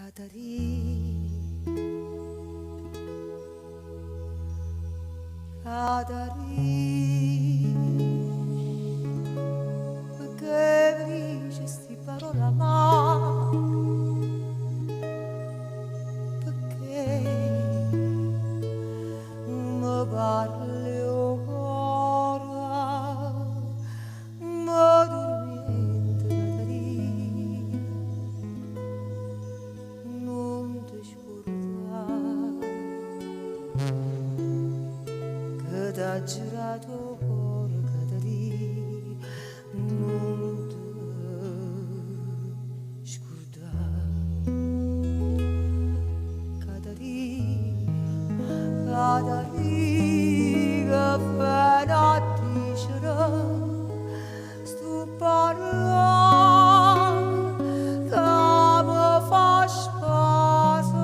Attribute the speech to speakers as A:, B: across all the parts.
A: Cadarì, perché dice sti parola ma perché mi parli ora mi dormiente Cadarì, non ti scordare che t'ha girato cuore Cadarì, non ti scordare Cadarì, Cadarì che fai a dicere sto parlare che mi fa spasimo.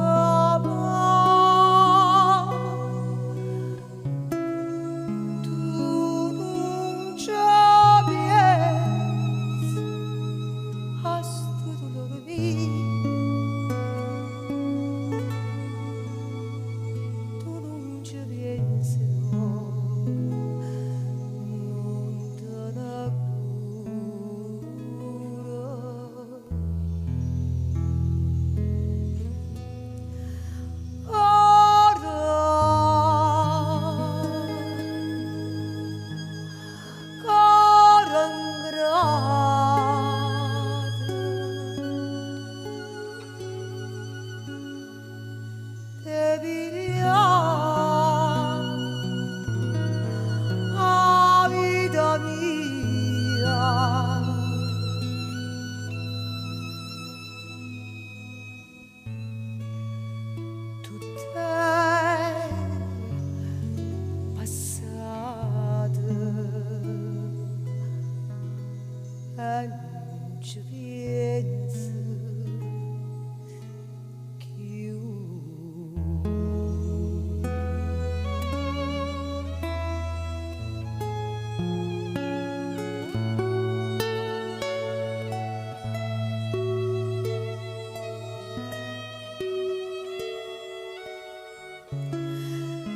A: Non ci penso più.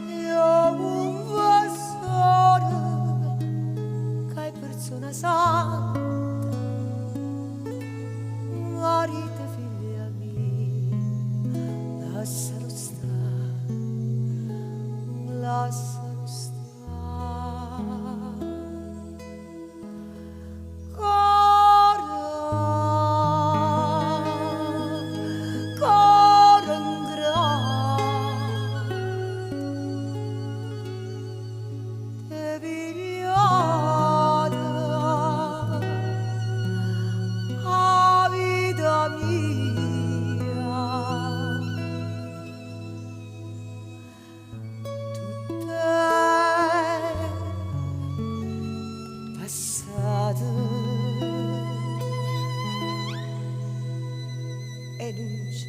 A: Io un vassore che è persona santa, marito figlia mia, lascialo stare, lascialo stare. Cuore ingrato, te pigliata a vita mia, tutte passate e non ci